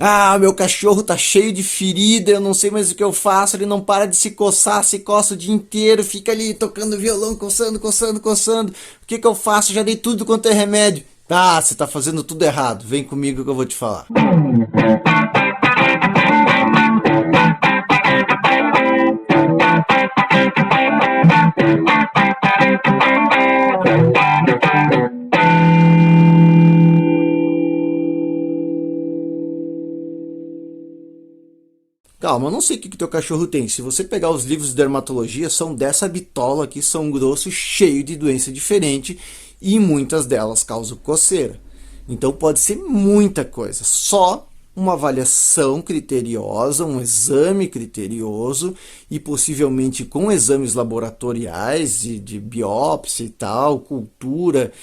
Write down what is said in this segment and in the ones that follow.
Ah, meu cachorro tá cheio de ferida, eu não sei mais o que eu faço, ele não para de se coçar, se coça o dia inteiro, fica ali tocando violão, coçando, coçando, coçando. O que que eu faço? Já dei tudo quanto é remédio. Ah, você tá fazendo tudo errado. Vem comigo que eu vou te falar. Calma, eu não sei o que teu cachorro tem. Se você pegar os livros de dermatologia, são dessa bitola aqui, são grossos, cheio de doença diferente e muitas delas causam coceira. Então pode ser muita coisa. Só uma avaliação criteriosa, um exame criterioso e possivelmente com exames laboratoriais de biópsia e tal, cultura,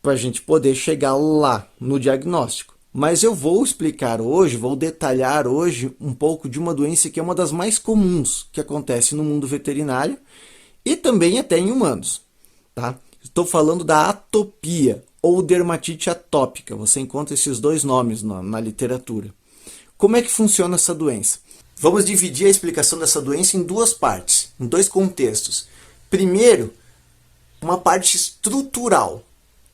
para a gente poder chegar lá no diagnóstico. Mas eu vou explicar hoje, vou detalhar hoje um pouco de uma doença que é uma das mais comuns que acontece no mundo veterinário e também até em humanos. Tá? Estou falando da atopia ou dermatite atópica. Você encontra esses dois nomes na literatura. Como é que funciona essa doença? Vamos dividir a explicação dessa doença em duas partes, em dois contextos. Primeiro, uma parte estrutural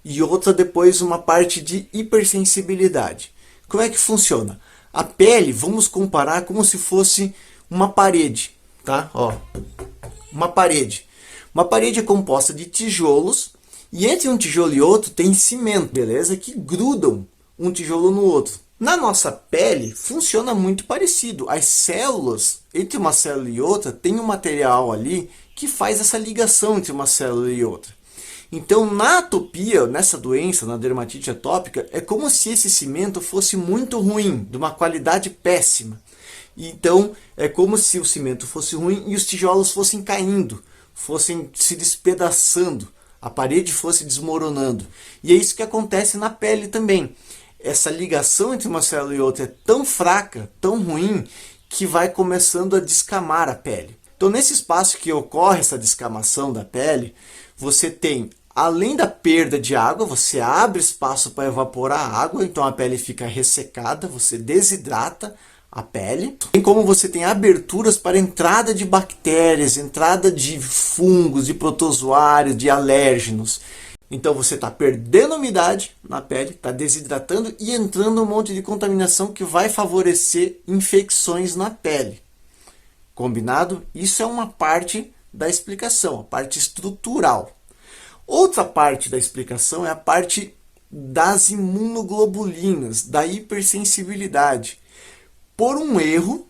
e outra depois uma parte de hipersensibilidade. Como é que funciona? A pele, vamos comparar como se fosse uma parede, tá? Ó, uma parede. Uma parede é composta de tijolos e entre um tijolo e outro tem cimento, beleza? Que grudam um tijolo no outro. Na nossa pele funciona muito parecido. As células, entre uma célula e outra, tem um material ali que faz essa ligação entre uma célula e outra. Então, na atopia, nessa doença, na dermatite atópica, é como se esse cimento fosse muito ruim, de uma qualidade péssima. Então, é como se o cimento fosse ruim e os tijolos fossem caindo, fossem se despedaçando, a parede fosse desmoronando. E é isso que acontece na pele também. Essa ligação entre uma célula e outra é tão fraca, tão ruim, que vai começando a descamar a pele. Então, nesse espaço que ocorre essa descamação da pele, você tem, além da perda de água, você abre espaço para evaporar a água, então a pele fica ressecada, você desidrata a pele. Tem como você tem aberturas para entrada de bactérias, entrada de fungos, de protozoários, de alérgenos. Então você está perdendo umidade na pele, está desidratando e entrando um monte de contaminação que vai favorecer infecções na pele. Combinado? Isso é uma parte da explicação, a parte estrutural. Outra parte da explicação é a parte das imunoglobulinas, da hipersensibilidade. Por um erro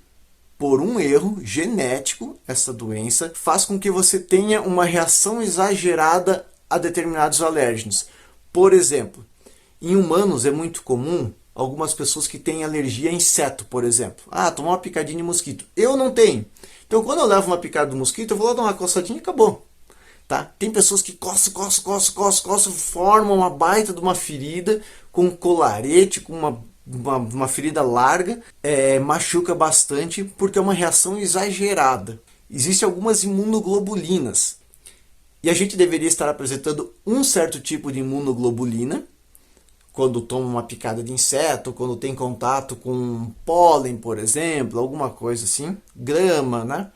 genético, essa doença faz com que você tenha uma reação exagerada a determinados alérgenos. Por exemplo, em humanos é muito comum algumas pessoas que têm alergia a inseto, por exemplo. Ah, tomar uma picadinha de mosquito. Eu não tenho. Então, quando eu levo uma picada do mosquito, eu vou lá dar uma coçadinha e acabou. Tá? Tem pessoas que coçam, formam uma baita de uma ferida com um colarete, com uma ferida larga, machuca bastante porque é uma reação exagerada. Existem algumas imunoglobulinas e a gente deveria estar apresentando um certo tipo de imunoglobulina quando toma uma picada de inseto, quando tem contato com pólen, por exemplo, alguma coisa assim, grama, né?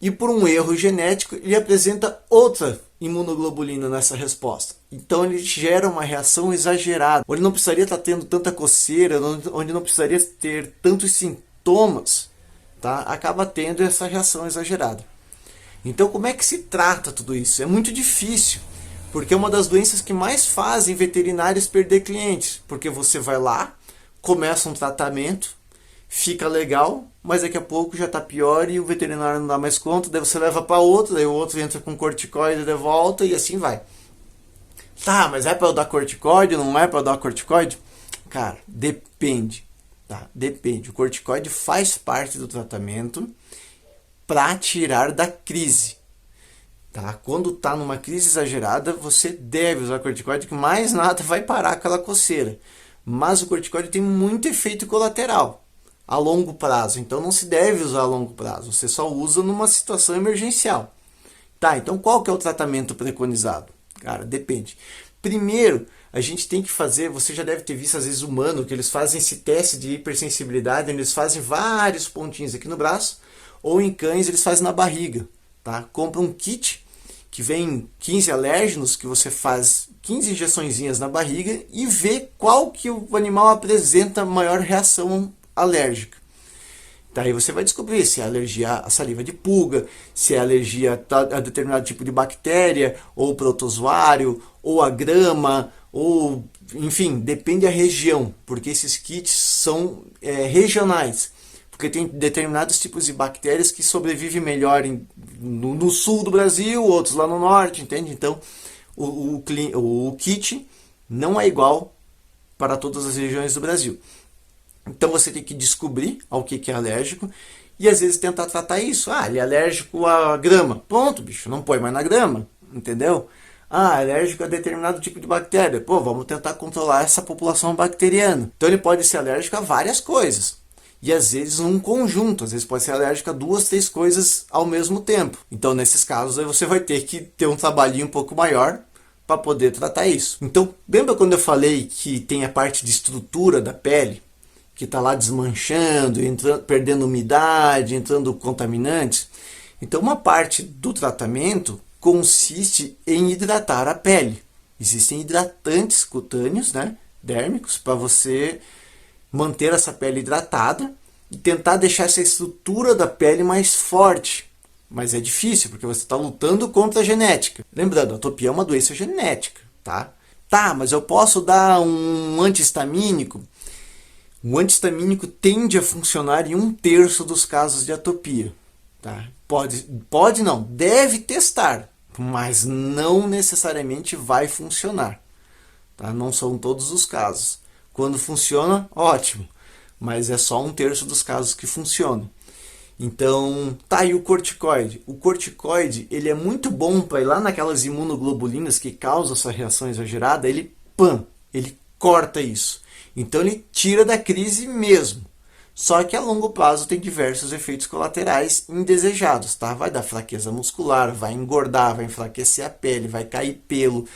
E por um erro genético, ele apresenta outra imunoglobulina nessa resposta. Então ele gera uma reação exagerada, onde não precisaria estar tendo tanta coceira, onde não precisaria ter tantos sintomas, tá? Acaba tendo essa reação exagerada. Então como é que se trata tudo isso? É muito difícil, porque é uma das doenças que mais fazem veterinários perder clientes, porque você vai lá, começa um tratamento, fica legal, mas daqui a pouco já está pior e o veterinário não dá mais conta, daí você leva para outro, daí o outro entra com corticoide de volta e assim vai. Tá, mas é para eu dar corticoide, não é para eu dar corticoide? Cara, depende, tá? Depende. O corticoide faz parte do tratamento para tirar da crise. Tá? Quando está numa crise exagerada, você deve usar corticoide, que mais nada vai parar aquela coceira. Mas o corticoide tem muito efeito colateral a longo prazo, então não se deve usar a longo prazo, você só usa numa situação emergencial. Tá, então qual que é o tratamento preconizado? Cara, depende. Primeiro, a gente tem que fazer, você já deve ter visto às vezes humano, que eles fazem esse teste de hipersensibilidade, eles fazem vários pontinhos aqui no braço, ou em cães eles fazem na barriga, tá? Compra um kit que vem 15 alérgenos, que você faz 15 injeçõezinhas na barriga e vê qual que o animal apresenta maior reação alérgica. Daí você vai descobrir se é alergia à saliva de pulga, se é alergia a determinado tipo de bactéria, ou protozoário, ou a grama, ou enfim, depende da região, porque esses kits são regionais. Porque tem determinados tipos de bactérias que sobrevivem melhor no sul do Brasil, outros lá no norte, entende? Então, o kit não é igual para todas as regiões do Brasil. Então você tem que descobrir ao que é alérgico e às vezes tentar tratar isso. Ah, ele é alérgico à grama. Pronto, bicho, não põe mais na grama, entendeu? Ah, alérgico a determinado tipo de bactéria. Pô, vamos tentar controlar essa população bacteriana. Então ele pode ser alérgico a várias coisas. E às vezes um conjunto, às vezes pode ser alérgico a 2, 3 coisas ao mesmo tempo. Então nesses casos aí você vai ter que ter um trabalhinho um pouco maior para poder tratar isso. Então lembra quando eu falei que tem a parte de estrutura da pele? Que está lá desmanchando, perdendo umidade, entrando contaminantes. Então, uma parte do tratamento consiste em hidratar a pele. Existem hidratantes cutâneos, né, dérmicos, para você manter essa pele hidratada e tentar deixar essa estrutura da pele mais forte. Mas é difícil, porque você está lutando contra a genética. Lembrando, a atopia é uma doença genética, tá? Tá, mas eu posso dar um anti-histamínico? O anti-histamínico tende a funcionar em 1/3 dos casos de atopia. Tá? Pode não, deve testar, mas não necessariamente vai funcionar. Tá? Não são todos os casos. Quando funciona, ótimo, mas é só 1/3 dos casos que funcionam. Então, tá aí o corticoide. O corticoide ele é muito bom para ir lá naquelas imunoglobulinas que causam essa reação exagerada, ele corta isso. Então ele tira da crise mesmo. Só que a longo prazo tem diversos efeitos colaterais indesejados, tá? Vai dar fraqueza muscular, vai engordar, vai enfraquecer a pele, vai cair pelo,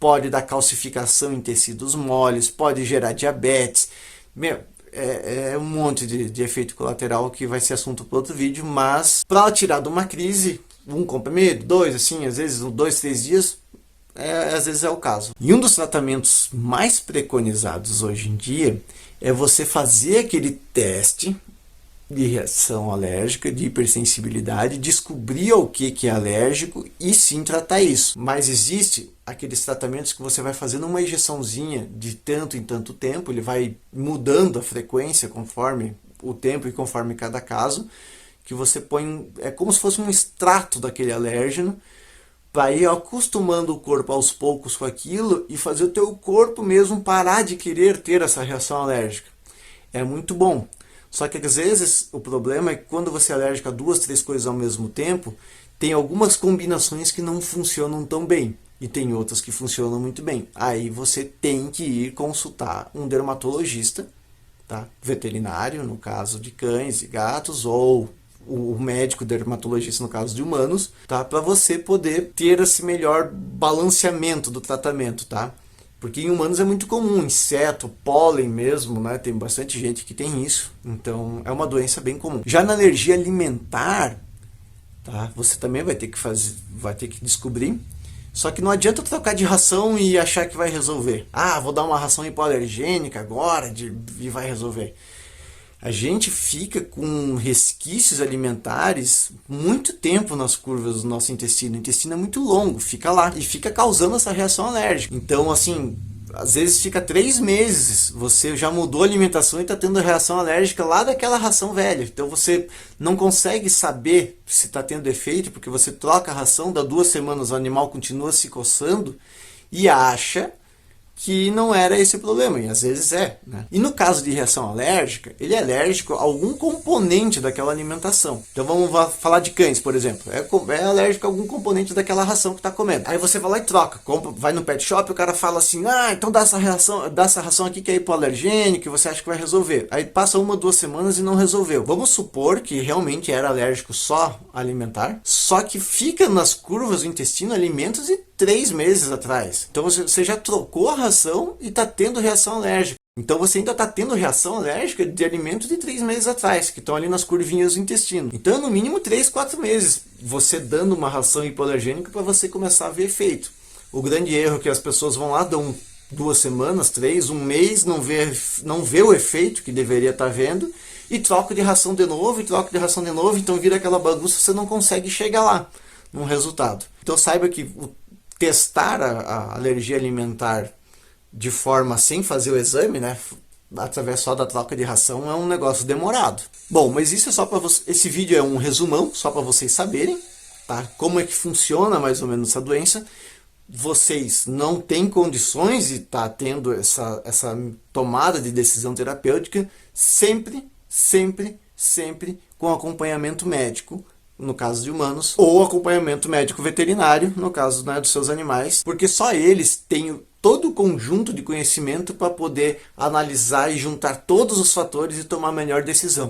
pode dar calcificação em tecidos moles, pode gerar diabetes. É um monte de efeito colateral que vai ser assunto para outro vídeo, mas para tirar de uma crise, um comprimido, 2, assim, às vezes 2, 3 dias, às vezes é o caso. E um dos tratamentos mais preconizados hoje em dia é você fazer aquele teste de reação alérgica, de hipersensibilidade, descobrir o que é alérgico e sim tratar isso. Mas existe aqueles tratamentos que você vai fazendo uma injeçãozinha de tanto em tanto tempo, ele vai mudando a frequência conforme o tempo e conforme cada caso, que você põe, é como se fosse um extrato daquele alérgeno, para ir acostumando o corpo aos poucos com aquilo e fazer o teu corpo mesmo parar de querer ter essa reação alérgica. É muito bom. Só que às vezes o problema é que quando você é alérgico a 2, 3 coisas ao mesmo tempo, tem algumas combinações que não funcionam tão bem e tem outras que funcionam muito bem. Aí você tem que ir consultar um dermatologista, tá? Veterinário, no caso de cães e gatos, ou o médico dermatologista no caso de humanos, tá? Para você poder ter esse melhor balanceamento do tratamento, tá? Porque em humanos é muito comum, inseto, pólen mesmo, né? Tem bastante gente que tem isso, então é uma doença bem comum. Já na alergia alimentar, tá? Você também vai ter que descobrir. Só que não adianta trocar de ração e achar que vai resolver. Ah, vou dar uma ração hipoalergênica agora e vai resolver. A gente fica com resquícios alimentares muito tempo nas curvas do nosso intestino. O intestino é muito longo, fica lá e fica causando essa reação alérgica. Então, assim, às vezes fica 3 meses, você já mudou a alimentação e está tendo reação alérgica lá daquela ração velha. Então você não consegue saber se está tendo efeito, porque você troca a ração, dá 2 semanas, o animal continua se coçando e acha que não era esse o problema, e às vezes é, né? E no caso de reação alérgica, ele é alérgico a algum componente daquela alimentação. Então vamos falar de cães, por exemplo. É alérgico a algum componente daquela ração que está comendo. Aí você vai lá e troca, vai no pet shop, o cara fala assim, então dá essa ração aqui que é hipoalergênica, que você acha que vai resolver. Aí passa 1, 2 semanas e não resolveu. Vamos supor que realmente era alérgico só alimentar, só que fica nas curvas do intestino alimentos e 3 meses atrás. Então você já trocou a ração e está tendo reação alérgica. Então você ainda está tendo reação alérgica de alimentos de 3 meses atrás, que estão ali nas curvinhas do intestino. Então, no mínimo 3, 4 meses, você dando uma ração hipoalergênica para você começar a ver efeito. O grande erro é que as pessoas vão lá, dão 2 semanas, 3, um mês, não vê o efeito que deveria estar vendo, e troca de ração de novo, e troca de ração de novo, então vira aquela bagunça, você não consegue chegar lá num resultado. Então saiba que testar a alergia alimentar de forma sem fazer o exame, né, através só da troca de ração, é um negócio demorado. Bom, mas isso é só para você. Esse vídeo é um resumão, só para vocês saberem, tá? Como é que funciona mais ou menos essa doença. Vocês não têm condições de estar tendo essa tomada de decisão terapêutica, sempre com acompanhamento médico, no caso de humanos, ou acompanhamento médico veterinário, no caso, né, dos seus animais, porque só eles têm todo o conjunto de conhecimento para poder analisar e juntar todos os fatores e tomar a melhor decisão.